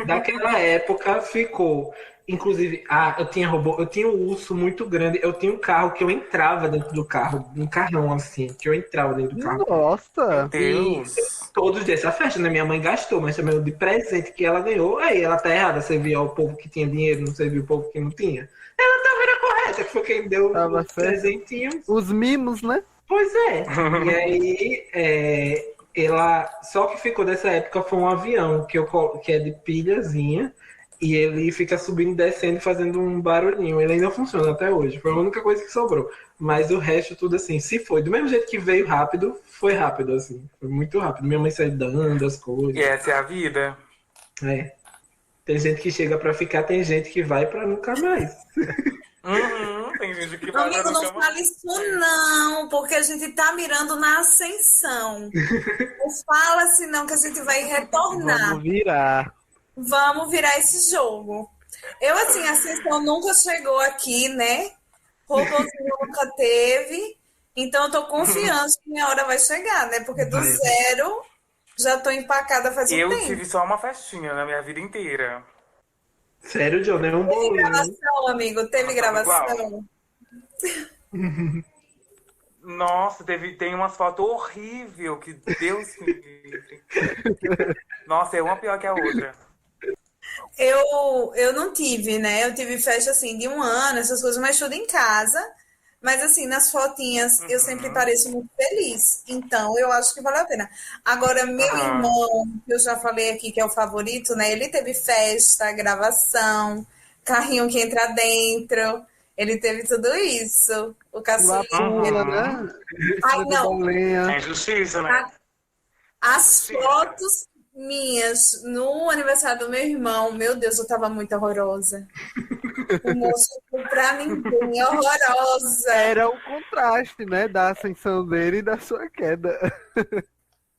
Daquela época ficou. Inclusive, eu tinha robô, eu tinha um urso muito grande, eu tinha um carro que eu entrava dentro do carro, um carrão assim, que eu entrava dentro do carro. Nossa. E Deus. todos dessa festa, né? Minha mãe gastou, mas também o de presente que ela ganhou. Aí ela tá errada. Você viu o povo que tinha dinheiro, não você viu o povo que não tinha. Ela tá vendo a correta, que foi quem deu Tava os certo. presentinhos. Os mimos, né? Pois é. E aí, ela. Só que ficou dessa época foi um avião que é de pilhazinha. E ele fica subindo e descendo e fazendo um barulhinho. Ele ainda funciona até hoje. Foi a única coisa que sobrou. Mas o resto, tudo assim, se foi. Do mesmo jeito que veio rápido, foi rápido, assim. Foi muito rápido. Minha mãe saiu dando as coisas. E essa é a vida. É. Tem gente que chega pra ficar, tem gente que vai pra nunca mais. Tem gente que vai Amigo, pra não nunca fale mais. isso não, porque a gente tá mirando na ascensão. Não fala assim não, que a gente vai retornar. Vamos virar. Vamos virar esse jogo. Eu, assim, a ascensão nunca chegou aqui, né? Robôzinho nunca teve. Então, eu tô confiante que minha hora vai chegar, né? Porque do Vai. zero, já tô empacada faz um Eu tempo. tive só uma festinha na minha vida inteira. Sério, John, é um Teve bolinho. gravação, amigo? Teve Mas tava gravação? Nossa, tem umas fotos horríveis, que Deus me livre. Nossa, é uma pior que a outra. Eu não tive, né? Eu tive festa, assim, de 1 ano, essas coisas, mas tudo em casa. Mas, assim, nas fotinhas, eu sempre pareço muito feliz. Então, eu acho que vale a pena. Agora, meu irmão, que eu já falei aqui, que é o favorito, né? Ele teve festa, gravação, carrinho que entra dentro. Ele teve tudo isso. O Lá caçulinha. pula, né? Ai, Vestido de não. bolinha. É injustiça, né? As fotos minhas no aniversário do meu irmão, meu Deus, eu tava muito horrorosa. O moço pra ninguém, horrorosa. Era o contraste, né? Da ascensão dele e da sua queda.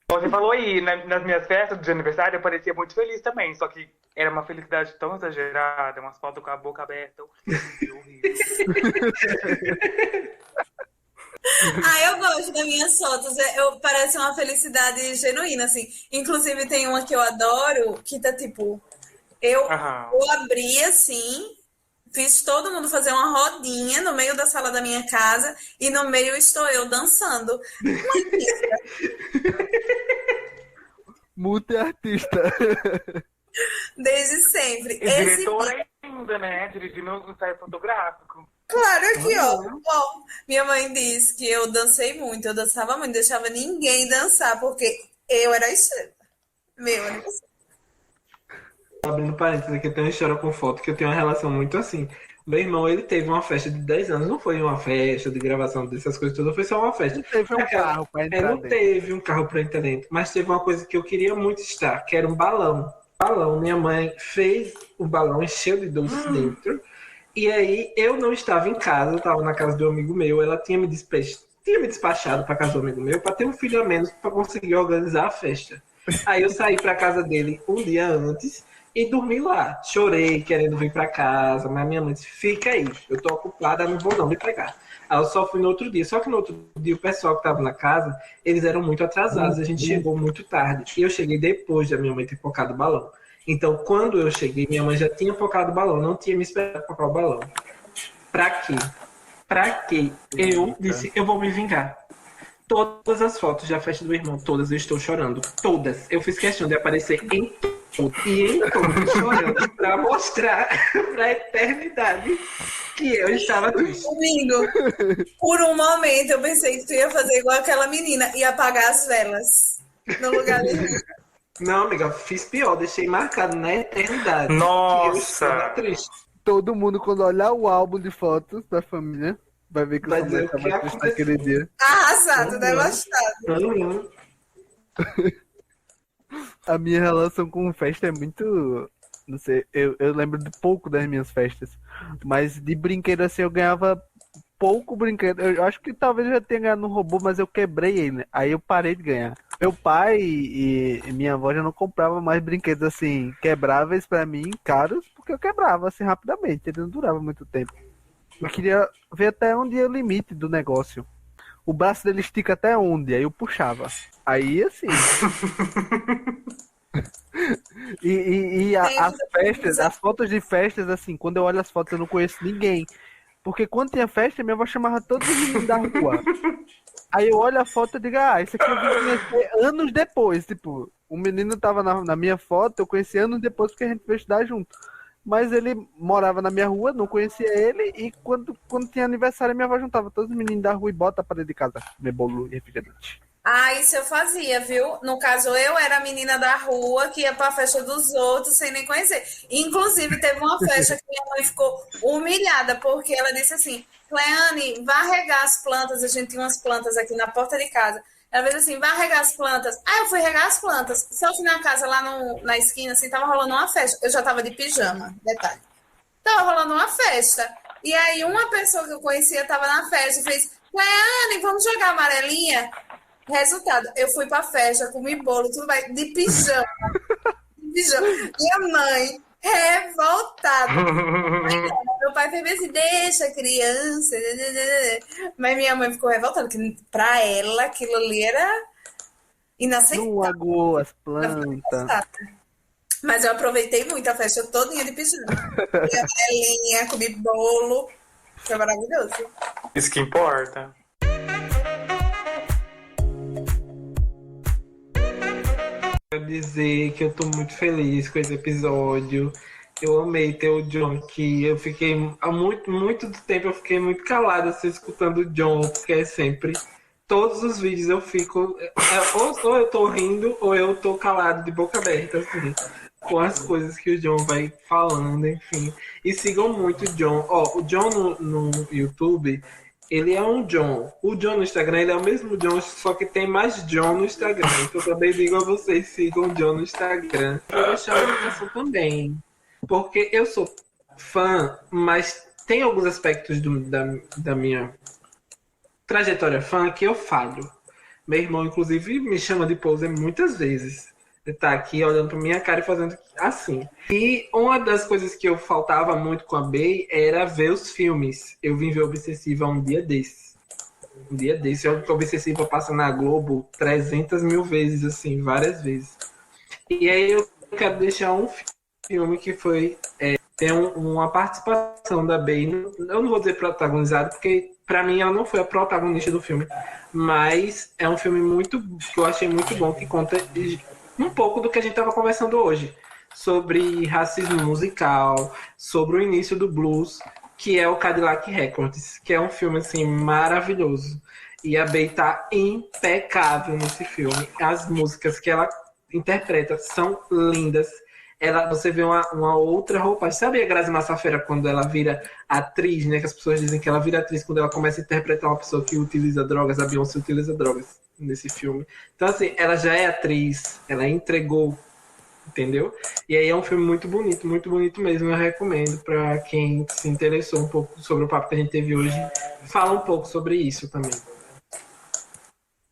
Você falou aí, nas minhas festas de aniversário, eu parecia muito feliz também. Só que era uma felicidade tão exagerada, umas fotos com a boca aberta, horrível. Eu gosto das minhas fotos. Parece uma felicidade genuína, assim. Inclusive, tem uma que eu adoro, que tá tipo... Eu, Aham. eu abri assim, fiz todo mundo fazer uma rodinha no meio da sala da minha casa e no meio estou eu dançando. Multiartista. Desde sempre. E Esse diretora ainda, né? Dirigindo um ensaio fotográfico. Claro, aqui, ó. Bom, minha mãe disse que eu dancei muito, eu dançava muito, deixava ninguém dançar, porque eu era a estrela. Meu aniversário. Abrindo parênteses aqui, eu tenho uma história com foto que eu tenho uma relação muito assim. Meu irmão, ele teve uma festa de 10 anos, não foi uma festa de gravação dessas coisas todas, foi só uma festa. Não teve um carro pra entrar Não dentro. teve um carro para entrar dentro, mas teve uma coisa que eu queria muito estar, que era um balão. Balão, minha mãe fez o balão, encheu de doce dentro, e aí eu não estava em casa, eu estava na casa de um amigo meu, ela tinha me despachado para casa do amigo meu para ter um filho a menos para conseguir organizar a festa. Aí eu saí para casa dele um dia antes e dormi lá. Chorei, querendo vir para casa, mas minha mãe disse: fica aí, eu tô ocupada, não vou não me pegar. Aí eu só fui no outro dia. Só que no outro dia o pessoal que estava na casa, eles eram muito atrasados, a gente chegou muito tarde. E eu cheguei depois da minha mãe ter focado o balão. Então, quando eu cheguei, minha mãe já tinha focado o balão, não tinha me esperado focar o balão. Pra quê? Pra quê? Eu disse: eu vou me vingar. Todas as fotos da festa do irmão, todas eu estou chorando. Todas. Eu fiz questão de aparecer em todas. E em todas chorando pra mostrar pra eternidade que eu estava triste. Domingo, por um momento eu pensei que tu ia fazer igual aquela menina e apagar as velas no lugar dele. Não, amiga, fiz pior, deixei marcado na eternidade. Que eu Nossa! estava triste. Todo mundo, quando olhar o álbum de fotos da família, vai ver que Vai sua mãe dizer o que estava triste aconteceu. naquele dia. Arrasado, devastado. Uhum. A minha relação com festa é muito. Não sei, eu lembro de pouco das minhas festas. Mas de brinquedo assim eu ganhava pouco brinquedo. Eu acho que talvez eu já tenha ganhado um robô, mas eu quebrei ele, né? Aí eu parei de ganhar. Meu pai e minha avó já não compravam mais brinquedos assim, quebráveis pra mim, caros, porque eu quebrava assim rapidamente, ele não durava muito tempo. Eu queria ver até onde é o limite do negócio. O braço dele estica até onde? Aí eu puxava. Aí assim. As festas, as fotos de festas, assim, quando eu olho as fotos eu não conheço ninguém. Porque quando tinha festa, minha avó chamava todos os meninos da rua. Aí eu olho a foto e digo: ah, isso aqui eu vim conhecer anos depois. Tipo, o menino tava na minha foto, eu conheci anos depois porque a gente veio estudar junto. Mas ele morava na minha rua, não conhecia ele, e quando tinha aniversário, minha avó juntava todos os meninos da rua e bota para dentro de casa comer bolo e refrigerante. Ah, isso eu fazia, viu? No caso, eu era a menina da rua que ia pra festa dos outros sem nem conhecer. Inclusive, teve uma festa que minha mãe ficou humilhada, porque ela disse assim: Cleane, vá regar as plantas. A gente tinha umas plantas aqui na porta de casa. Ela fez assim: vá regar as plantas. Aí eu fui regar as plantas. Só que na casa, lá na esquina, assim, tava rolando uma festa. Eu já tava de pijama, detalhe. Tava rolando uma festa. E aí, uma pessoa que eu conhecia tava na festa e fez: Cleane, vamos jogar amarelinha? Resultado, eu fui pra festa, comi bolo, tudo vai de pijama. De pijama. Minha mãe, revoltada. Meu pai fez assim: deixa a criança. Mas minha mãe ficou revoltada, porque pra ela aquilo ali era Não inaceitável. aguou as plantas. Mas eu aproveitei muito a festa todinha de pijama. Comi amarelinha, comi bolo. Foi maravilhoso. Isso que importa. Quero dizer que eu tô muito feliz com esse episódio. Eu amei ter o John aqui. Eu fiquei há muito tempo eu fiquei muito calada assim, escutando o John, porque é sempre todos os vídeos eu fico ou eu tô rindo ou eu tô calado de boca aberta assim, com as coisas que o John vai falando, enfim. E sigam muito o John. Ó, o John no YouTube, ele é um John. O John no Instagram, ele é o mesmo John, só que tem mais John no Instagram. Então eu também digo a vocês, sigam o John no Instagram. Vou deixar a indicação também. Porque eu sou fã, mas tem alguns aspectos da minha trajetória fã que eu falho. Meu irmão, inclusive, me chama de poser muitas vezes. Ele tá aqui olhando pra minha cara e fazendo assim. E uma das coisas que eu faltava muito com a Bey era ver os filmes. Eu vim ver Obsessiva um dia desses. Um dia desses. Eu, Obsessiva passa na Globo 300 mil vezes, assim, várias vezes. E aí eu quero deixar um filme que foi tem uma participação da Bey, eu não vou dizer protagonizado, porque pra mim ela não foi a protagonista do filme, mas é um filme que eu achei muito bom, que conta um pouco do que a gente estava conversando hoje, sobre racismo musical, sobre o início do blues, que é o Cadillac Records, que é um filme assim maravilhoso. E a Bey tá impecável nesse filme. As músicas que ela interpreta são lindas. Você vê uma outra roupagem. Sabe a Grazi Massafera quando ela vira atriz, né? Que as pessoas dizem que ela vira atriz quando ela começa a interpretar uma pessoa que utiliza drogas. A Beyoncé utiliza drogas nesse filme. Então, assim, ela já é atriz. Ela entregou, entendeu? E aí é um filme muito bonito mesmo. Eu recomendo para quem se interessou um pouco sobre o papo que a gente teve hoje. Fala um pouco sobre isso também.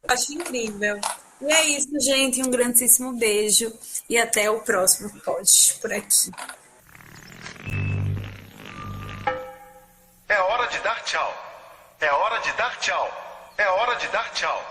Acho incrível. E é isso, gente. Um grandíssimo beijo. E até o próximo pod por aqui. É hora de dar tchau. É hora de dar tchau. É hora de dar tchau.